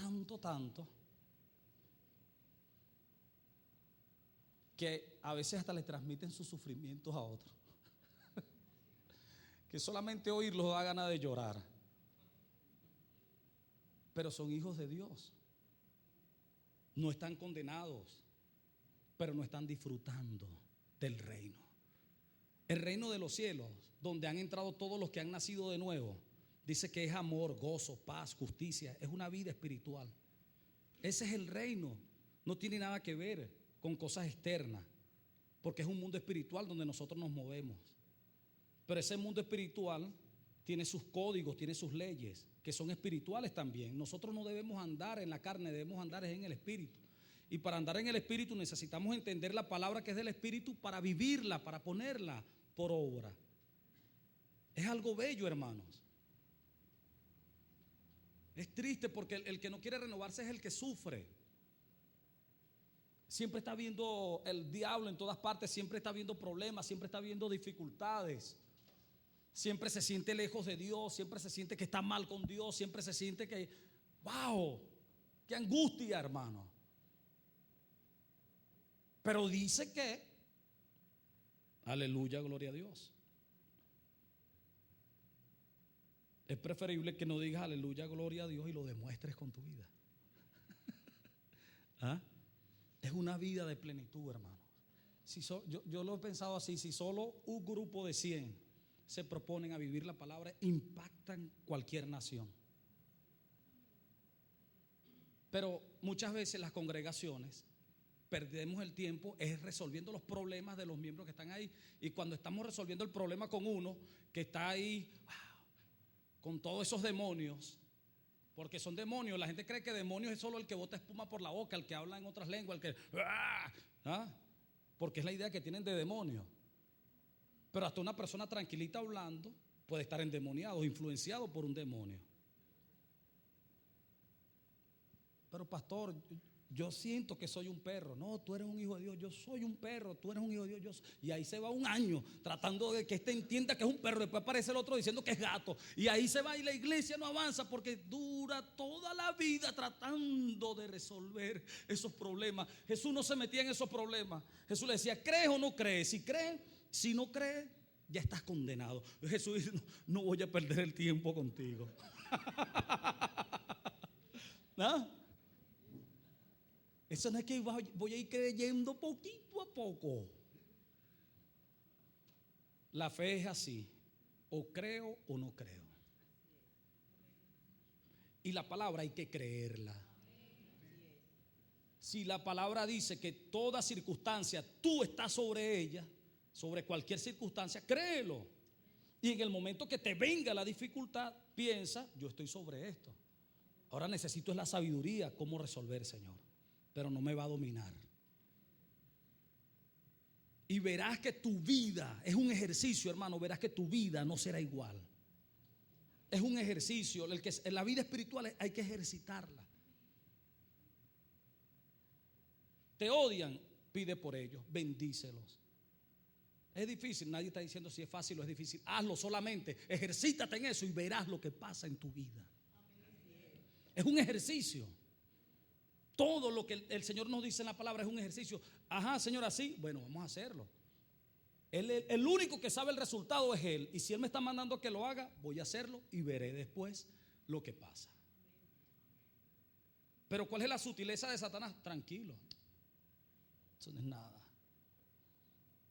que a veces hasta le transmiten sus sufrimientos a otros. Que solamente oírlos da ganas de llorar. Pero son hijos de Dios. No están condenados, pero no están disfrutando del reino. El reino de los cielos, donde han entrado todos los que han nacido de nuevo, dice que es amor, gozo, paz, justicia. Es una vida espiritual. Ese es el reino. No tiene nada que ver con cosas externas, porque es un mundo espiritual donde nosotros nos movemos. Pero ese mundo espiritual tiene sus códigos, tiene sus leyes, que son espirituales también. Nosotros no debemos andar en la carne, debemos andar en el espíritu. Y para andar en el espíritu necesitamos entender la palabra que es del espíritu para vivirla, para ponerla por obra. Es algo bello, hermanos. Es triste porque el que no quiere renovarse es el que sufre. Siempre está viendo el diablo en todas partes, siempre está viendo problemas, siempre está viendo dificultades. Siempre se siente lejos de Dios, siempre se siente que está mal con Dios, siempre se siente que, wow, qué angustia, hermano. Pero dice que, aleluya, gloria a Dios. Es preferible que no digas aleluya, gloria a Dios y lo demuestres con tu vida. ¿Ah? Es una vida de plenitud, hermano. Yo lo he pensado así, si solo un grupo de 100 se proponen a vivir la palabra, impactan cualquier nación. Pero muchas veces las congregaciones perdemos el tiempo es resolviendo los problemas de los miembros que están ahí. Y cuando estamos resolviendo el problema con uno que está ahí, con todos esos demonios, porque son demonios, la gente cree que demonios es solo el que bota espuma por la boca, el que habla en otras lenguas, el que, porque es la idea que tienen de demonio. Pero hasta una persona tranquilita hablando puede estar endemoniado, influenciado por un demonio. Pero pastor, yo siento que soy un perro. No, tú eres un hijo de Dios. Yo soy un perro, tú eres un hijo de Dios. Y ahí se va un año tratando de que este entienda que es un perro. Después aparece el otro diciendo que es gato. Y ahí se va y la iglesia no avanza porque dura toda la vida tratando de resolver esos problemas. Jesús no se metía en esos problemas. Jesús le decía, ¿crees o no crees? Si crees, si no crees, ya estás condenado. Jesús dice, no voy a perder el tiempo contigo. ¿No? Eso no es que voy a ir creyendo poquito a poco. La fe es así, o creo o no creo. Y la palabra hay que creerla. Si la palabra dice que toda circunstancia tú estás sobre ella, sobre cualquier circunstancia, créelo. Y en el momento que te venga la dificultad, piensa, yo estoy sobre esto. Ahora necesito es la sabiduría, cómo resolver, Señor. Pero no me va a dominar. Y verás que tu vida es un ejercicio, hermano. Verás que tu vida no será igual. Es un ejercicio. En la vida espiritual hay que ejercitarla. Te odian, pide por ellos, bendícelos. Es difícil, nadie está diciendo si es fácil o es difícil. Hazlo solamente, ejercítate en eso y verás lo que pasa en tu vida. Es un ejercicio. Todo lo que el Señor nos dice en la palabra es un ejercicio. Ajá, Señor, así, bueno, vamos a hacerlo. El único que sabe el resultado es Él. Y si Él me está mandando a que lo haga, voy a hacerlo y veré después lo que pasa. Pero ¿cuál es la sutileza de Satanás? Tranquilo, eso no es nada.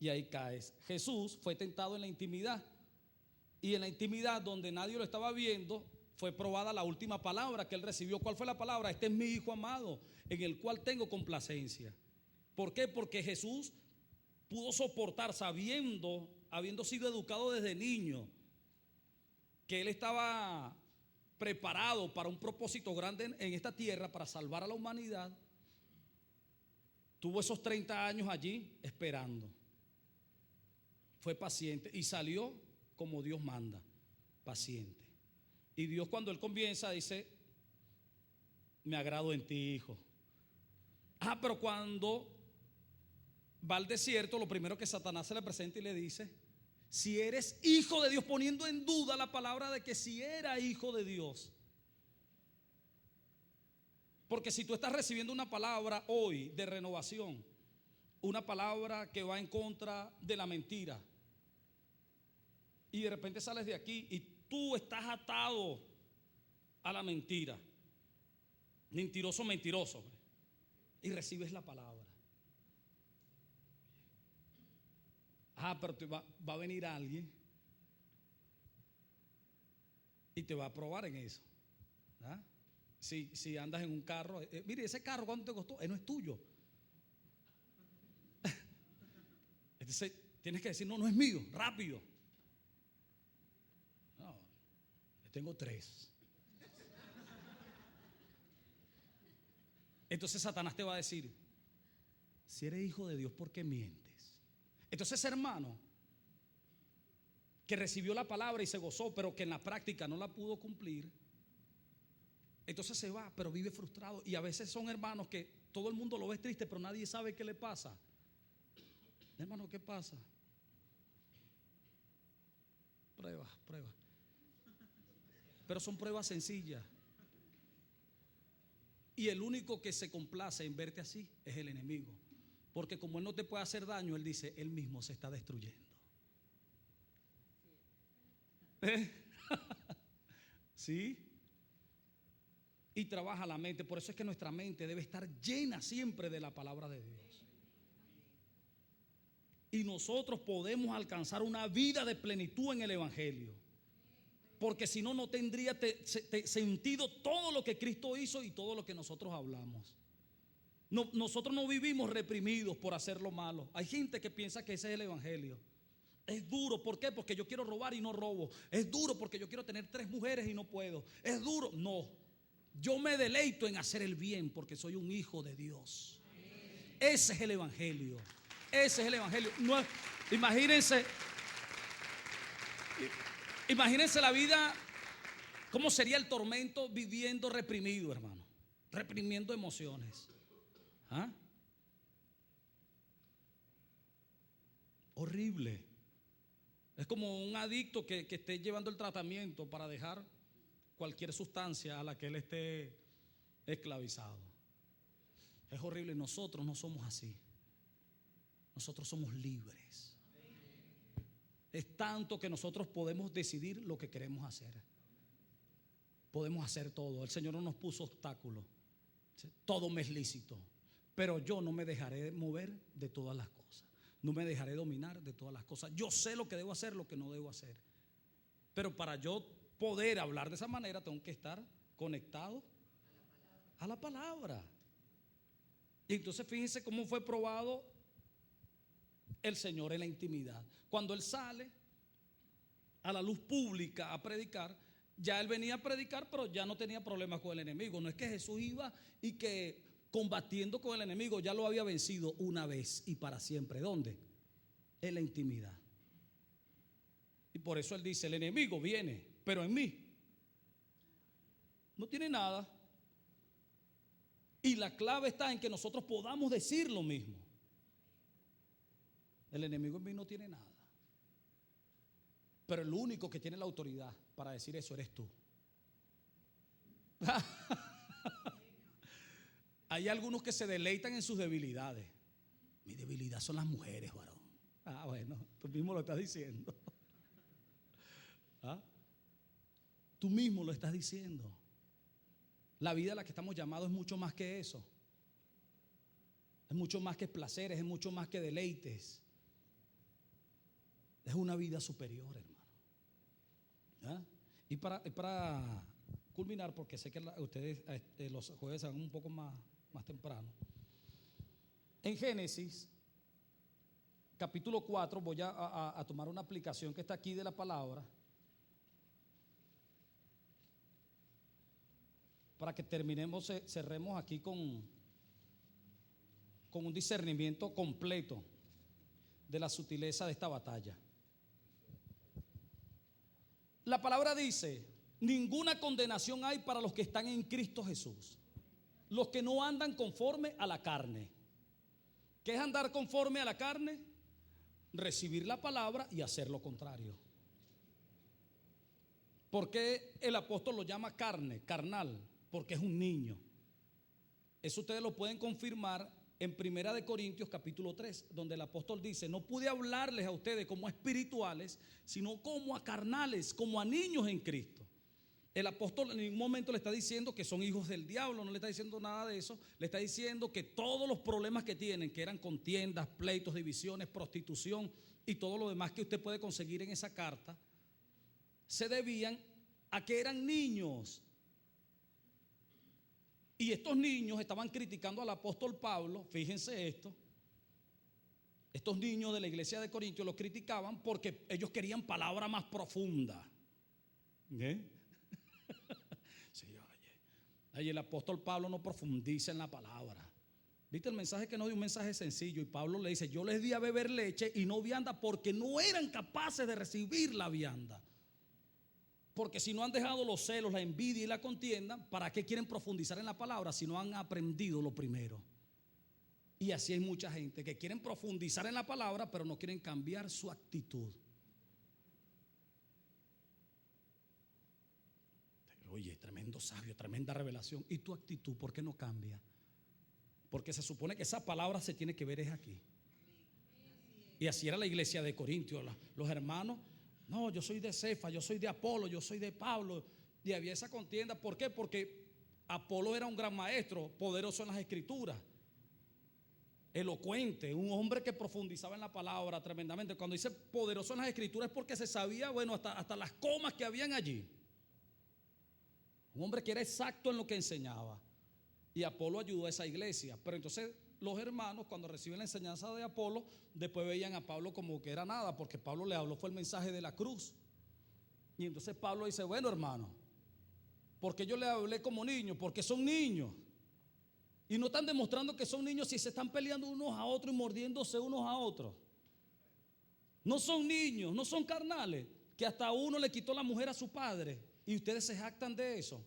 Y ahí caes. Jesús fue tentado en la intimidad. Y en la intimidad donde nadie lo estaba viendo, fue probada la última palabra que él recibió. ¿Cuál fue la palabra? Este es mi Hijo amado, en el cual tengo complacencia. ¿Por qué? Porque Jesús pudo soportar, habiendo sido educado desde niño, que él estaba preparado para un propósito grande en esta tierra, para salvar a la humanidad. Tuvo esos 30 años allí esperando. Fue paciente y salió como Dios manda, paciente. Y Dios, cuando él comienza, dice, me agrado en ti, hijo. Pero cuando va al desierto, lo primero que Satanás se le presenta y le dice, si eres hijo de Dios, poniendo en duda la palabra de que si era hijo de Dios. Porque si tú estás recibiendo una palabra hoy de renovación, una palabra que va en contra de la mentira, y de repente sales de aquí y tú estás atado a la mentira, mentiroso, y recibes la palabra. Pero va a venir alguien y te va a probar en eso. Si andas en un carro, mire, ese carro, ¿cuánto te costó? No es tuyo. Entonces tienes que decir, no es mío, rápido. tengo 3. Entonces Satanás te va a decir, si eres hijo de Dios, ¿por qué mientes? Entonces, hermano, que recibió la palabra y se gozó, pero que en la práctica no la pudo cumplir, entonces se va, pero vive frustrado. Y a veces son hermanos que todo el mundo lo ve triste, pero nadie sabe qué le pasa. Hermano, ¿qué pasa? Pruebas. Pero son pruebas sencillas. Y el único que se complace en verte así es el enemigo. Porque como él no te puede hacer daño, él dice, él mismo se está destruyendo. ¿Sí? Y trabaja la mente. Por eso es que nuestra mente debe estar llena siempre de la palabra de Dios. Y nosotros podemos alcanzar una vida de plenitud en el Evangelio. Porque si no, no tendría sentido todo lo que Cristo hizo y todo lo que nosotros hablamos. No, nosotros no vivimos reprimidos por hacer lo malo. Hay gente que piensa que ese es el Evangelio. Es duro, ¿por qué? Porque yo quiero robar y no robo. Es duro porque yo quiero tener 3 mujeres y no puedo. Es duro, no. Yo me deleito en hacer el bien porque soy un hijo de Dios. Ese es el Evangelio. Ese es el Evangelio. No, imagínense la vida, cómo sería el tormento viviendo reprimido, hermano. Reprimiendo emociones. ¿Ah? Horrible. Es como un adicto que esté llevando el tratamiento para dejar cualquier sustancia a la que él esté esclavizado. Es horrible. Nosotros no somos así. Nosotros somos libres. Es tanto que nosotros podemos decidir lo que queremos hacer. Podemos hacer todo. El Señor no nos puso obstáculos. Todo me es lícito. Pero yo no me dejaré mover de todas las cosas. No me dejaré dominar de todas las cosas. Yo sé lo que debo hacer, lo que no debo hacer. Pero para yo poder hablar de esa manera, tengo que estar conectado a la palabra. Y entonces fíjense cómo fue probado el Señor en la intimidad. Cuando Él sale a la luz pública a predicar, ya Él venía a predicar, pero ya no tenía problemas con el enemigo. No es que Jesús iba y que combatiendo con el enemigo ya lo había vencido una vez y para siempre. ¿Dónde? En la intimidad. Y por eso Él dice, el enemigo viene, pero en mí no tiene nada. Y la clave está en que nosotros podamos decir lo mismo. El enemigo en mí no tiene nada. Pero el único que tiene la autoridad para decir eso eres tú. Hay algunos que se deleitan en sus debilidades. Mi debilidad son las mujeres, varón. Ah, bueno, tú mismo lo estás diciendo. ¿Ah? Tú mismo lo estás diciendo. La vida a la que estamos llamados es mucho más que eso. Es mucho más que placeres, es mucho más que deleites. Es una vida superior, hermano. ¿Ah? Y para culminar, porque sé que ustedes los jueves se van un poco más temprano. En Génesis, capítulo 4, voy a tomar una aplicación que está aquí de la palabra para que cerremos aquí con un discernimiento completo de la sutileza de esta batalla. La palabra dice, ninguna condenación hay para los que están en Cristo Jesús, los que no andan conforme a la carne. ¿Qué es andar conforme a la carne? Recibir la palabra y hacer lo contrario. ¿Por qué el apóstol lo llama carne, carnal? Porque es un niño. Eso ustedes lo pueden confirmar en 1 Corintios capítulo 3, donde el apóstol dice, no pude hablarles a ustedes como a espirituales, sino como a carnales, como a niños en Cristo. El apóstol en ningún momento le está diciendo que son hijos del diablo, no le está diciendo nada de eso. Le está diciendo que todos los problemas que tienen, que eran contiendas, pleitos, divisiones, prostitución y todo lo demás que usted puede conseguir en esa carta, se debían a que eran niños. Y estos niños estaban criticando al apóstol Pablo, fíjense esto. Estos niños de la iglesia de Corintios lo criticaban porque ellos querían palabra más profunda. ¿Eh? Ahí el apóstol Pablo no profundiza en la palabra. ¿Viste el mensaje que no dio? Un mensaje sencillo. Y Pablo le dice: yo les di a beber leche y no vianda, porque no eran capaces de recibir la vianda. Porque si no han dejado los celos, la envidia y la contienda, ¿para qué quieren profundizar en la palabra si no han aprendido lo primero? Y así hay mucha gente que quieren profundizar en la palabra, pero no quieren cambiar su actitud. Oye, tremendo sabio, tremenda revelación. ¿Y tu actitud por qué no cambia? Porque se supone que esa palabra se tiene que ver es aquí. Y así era la iglesia de Corintios. Los hermanos: no, yo soy de Cefa, yo soy de Apolo, yo soy de Pablo. Y había esa contienda. ¿Por qué? Porque Apolo era un gran maestro, poderoso en las escrituras, elocuente, un hombre que profundizaba en la palabra tremendamente. Cuando dice poderoso en las escrituras es porque se sabía, bueno, hasta las comas que habían allí. Un hombre que era exacto en lo que enseñaba. Y Apolo ayudó a esa iglesia. Pero entonces los hermanos, cuando reciben la enseñanza de Apolo, después veían a Pablo como que era nada, porque Pablo le habló, fue el mensaje de la cruz. Y entonces Pablo dice: bueno, hermano, porque yo le hablé como niño, porque son niños. Y no están demostrando que son niños si se están peleando unos a otros y mordiéndose unos a otros. No son niños, no son carnales, que hasta uno le quitó la mujer a su padre y ustedes se jactan de eso.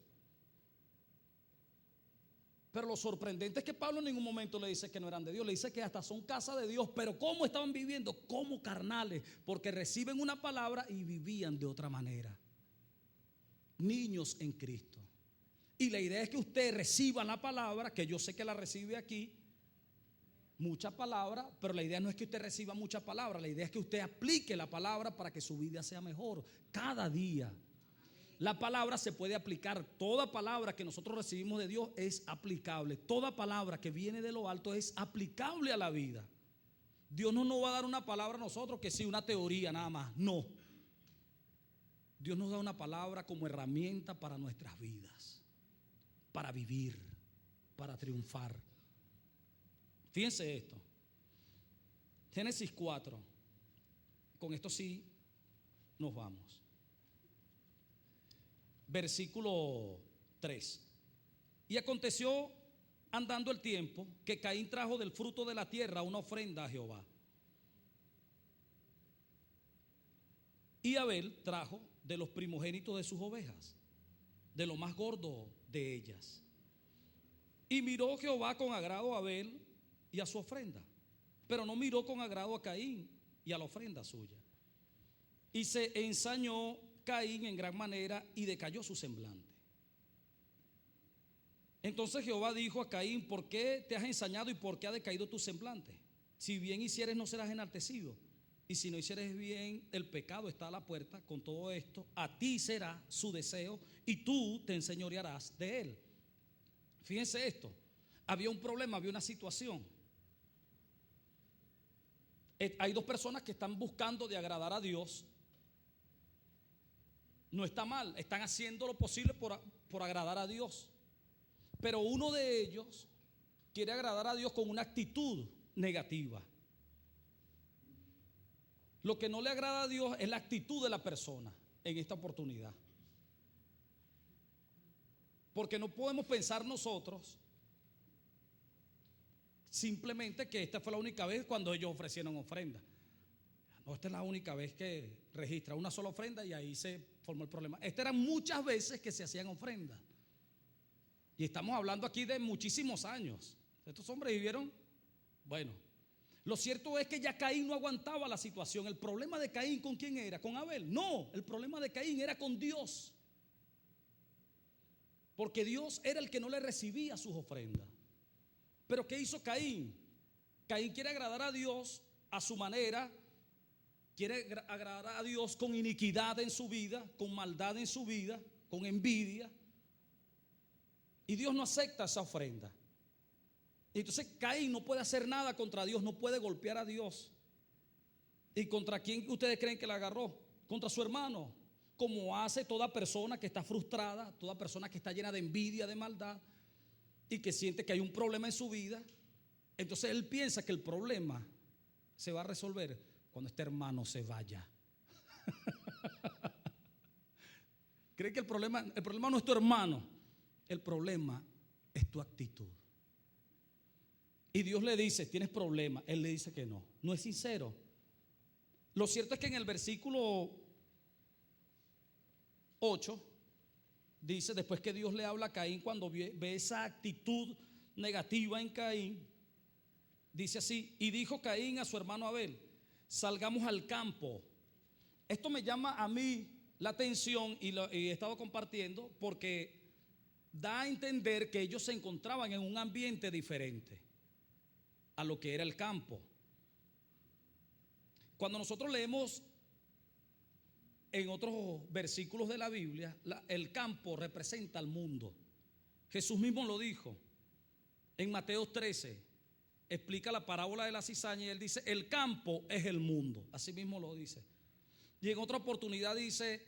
Pero lo sorprendente es que Pablo en ningún momento le dice que no eran de Dios. Le dice que hasta son casa de Dios. Pero ¿cómo estaban viviendo? Como carnales, porque reciben una palabra y vivían de otra manera. Niños en Cristo. Y la idea es que usted reciba la palabra, que yo sé que la recibe aquí, mucha palabra, pero la idea no es que usted reciba mucha palabra. La idea es que usted aplique la palabra para que su vida sea mejor cada día. La palabra se puede aplicar. Toda palabra que nosotros recibimos de Dios es aplicable. Toda palabra que viene de lo alto es aplicable a la vida. Dios no nos va a dar una palabra a nosotros que sí, una teoría nada más. No. Dios nos da una palabra como herramienta para nuestras vidas, para vivir, para triunfar. Fíjense esto. Génesis 4. Con esto sí nos vamos. Versículo 3. Y aconteció, andando el tiempo, que Caín trajo del fruto de la tierra una ofrenda a Jehová. Y Abel trajo de los primogénitos de sus ovejas, de lo más gordo de ellas. Y miró Jehová con agrado a Abel y a su ofrenda, pero no miró con agrado a Caín y a la ofrenda suya. Y se ensañó Caín en gran manera y decayó su semblante. Entonces Jehová dijo a Caín: ¿por qué te has ensañado y por qué ha decaído tu semblante? Si bien hicieres, no serás enaltecido, y si no hicieres bien, el pecado está a la puerta. Con todo esto, a ti será su deseo y tú te enseñorearás de él. Fíjense esto. Había un problema, había una situación. Hay dos personas que están buscando de agradar a Dios. No está mal, están haciendo lo posible por agradar a Dios. Pero uno de ellos quiere agradar a Dios con una actitud negativa. Lo que no le agrada a Dios es la actitud de la persona en esta oportunidad. Porque no podemos pensar nosotros simplemente que esta fue la única vez cuando ellos ofrecieron ofrenda. No, esta es la única vez que registra una sola ofrenda y ahí se formó el problema. Estas eran muchas veces que se hacían ofrendas. Y estamos hablando aquí de muchísimos años. Estos hombres vivieron, bueno. Lo cierto es que ya Caín no aguantaba la situación. El problema de Caín, ¿con quién era? ¿Con Abel? No, el problema de Caín era con Dios. Porque Dios era el que no le recibía sus ofrendas. Pero ¿qué hizo Caín? Caín quiere agradar a Dios a su manera. Quiere agradar a Dios con iniquidad en su vida, con maldad en su vida, con envidia. Y Dios no acepta esa ofrenda. Entonces Caín no puede hacer nada contra Dios, no puede golpear a Dios. ¿Y contra quién ustedes creen que la agarró? Contra su hermano. Como hace toda persona que está frustrada, toda persona que está llena de envidia, de maldad y que siente que hay un problema en su vida. Entonces él piensa que el problema se va a resolver cuando este hermano se vaya. ¿Cree que el problema no es tu hermano? El problema es tu actitud. Y Dios le dice, tienes problemas. Él le dice que no. No es sincero. Lo cierto es que en el versículo 8 dice, después que Dios le habla a Caín, cuando ve esa actitud negativa en Caín, dice así: y dijo Caín a su hermano Abel, salgamos al campo. Esto me llama a mí la atención y he estado compartiendo porque da a entender que ellos se encontraban en un ambiente diferente a lo que era el campo. Cuando nosotros leemos en otros versículos de la Biblia, el campo representa al mundo. Jesús mismo lo dijo en Mateo 13, explica la parábola de la cizaña y él dice, el campo es el mundo. Así mismo lo dice. Y en otra oportunidad dice,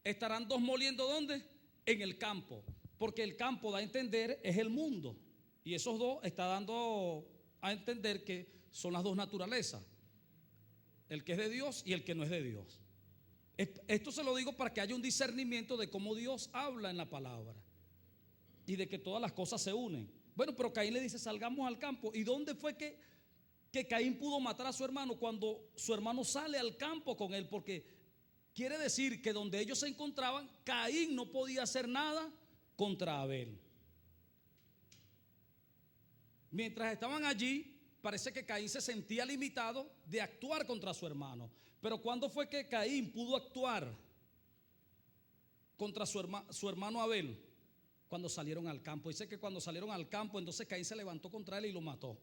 estarán dos moliendo ¿dónde? En el campo, porque el campo da a entender es el mundo, y esos dos está dando a entender que son las dos naturalezas, el que es de Dios y el que no es de Dios. Esto se lo digo para que haya un discernimiento de cómo Dios habla en la palabra y de que todas las cosas se unen. Bueno, pero Caín le dice, salgamos al campo. ¿Y dónde fue que Caín pudo matar a su hermano? Cuando su hermano sale al campo con él, porque quiere decir que donde ellos se encontraban, Caín no podía hacer nada contra Abel. Mientras estaban allí, parece que Caín se sentía limitado de actuar contra su hermano. Pero ¿cuándo fue que Caín pudo actuar contra su hermano Abel? Cuando salieron al campo. Dice que cuando salieron al campo, entonces Caín se levantó contra él y lo mató.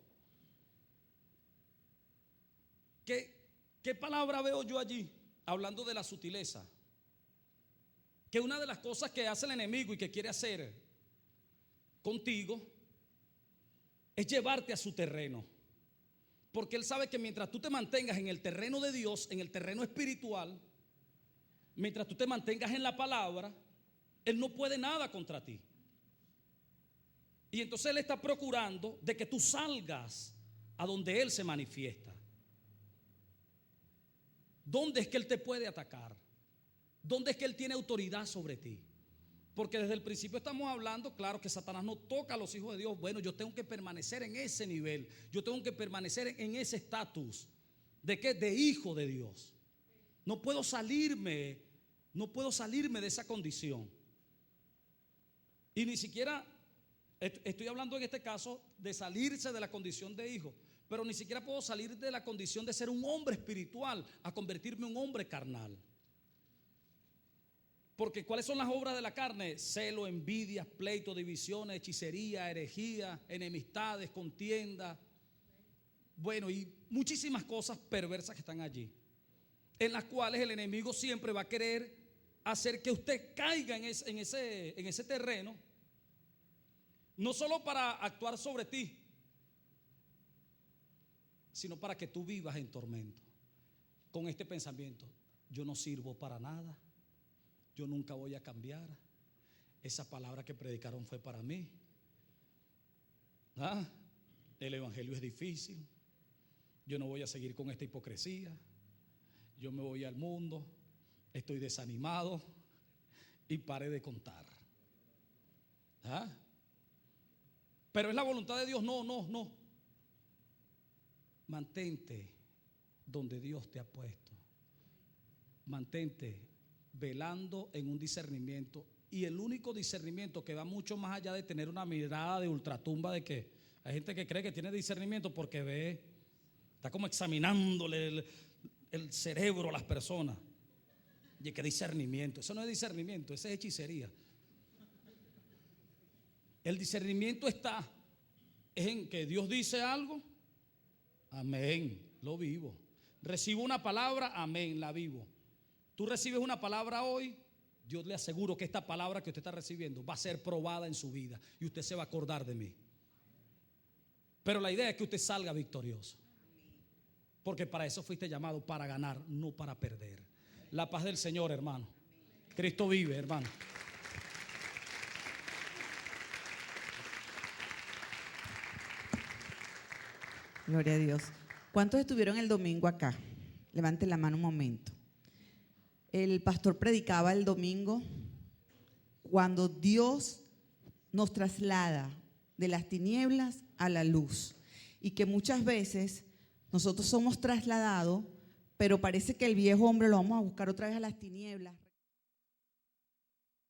¿Qué palabra veo yo allí? Hablando de la sutileza. Que una de las cosas que hace el enemigo y que quiere hacer contigo es llevarte a su terreno. Porque él sabe que mientras tú te mantengas en el terreno de Dios, en el terreno espiritual, mientras tú te mantengas en la palabra, él no puede nada contra ti. Y entonces él está procurando de que tú salgas a donde él se manifiesta. ¿Dónde es que él te puede atacar? ¿Dónde es que él tiene autoridad sobre ti? Porque desde el principio estamos hablando, claro, que Satanás no toca a los hijos de Dios. Bueno, yo tengo que permanecer en ese nivel. Yo tengo que permanecer en ese estatus. ¿De qué? De hijo de Dios. No puedo salirme de esa condición. Y ni siquiera, estoy hablando en este caso de salirse de la condición de hijo, pero ni siquiera puedo salir de la condición de ser un hombre espiritual a convertirme en un hombre carnal. Porque ¿cuáles son las obras de la carne? Celo, envidias, pleitos, divisiones, hechicería, herejía, enemistades, contienda. Bueno, y muchísimas cosas perversas que están allí, en las cuales el enemigo siempre va a querer hacer que usted caiga en ese terreno, no solo para actuar sobre ti, sino para que tú vivas en tormento con este pensamiento: yo no sirvo para nada, yo nunca voy a cambiar, esa palabra que predicaron fue para mí, el evangelio es difícil, yo no voy a seguir con esta hipocresía, yo me voy al mundo, estoy desanimado, y pare de contar. Pero es la voluntad de Dios. No. Mantente donde Dios te ha puesto. Mantente velando en un discernimiento. Y el único discernimiento que va mucho más allá de tener una mirada de ultratumba, de que hay gente que cree que tiene discernimiento porque ve, está como examinándole el cerebro a las personas. Y que discernimiento, eso no es discernimiento, eso es hechicería. El discernimiento está en que Dios dice algo, amén, lo vivo. Recibo una palabra, amén, la vivo. Tú recibes una palabra hoy, yo le aseguro que esta palabra que usted está recibiendo va a ser probada en su vida y usted se va a acordar de mí. Pero la idea es que usted salga victorioso, porque para eso fuiste llamado, para ganar, no para perder. La paz del Señor, hermano. Cristo vive, hermano. Gloria a Dios. ¿Cuántos estuvieron el domingo acá? Levanten la mano un momento. El pastor predicaba el domingo cuando Dios nos traslada de las tinieblas a la luz. Y que muchas veces nosotros somos trasladados, pero parece que el viejo hombre lo vamos a buscar otra vez a las tinieblas.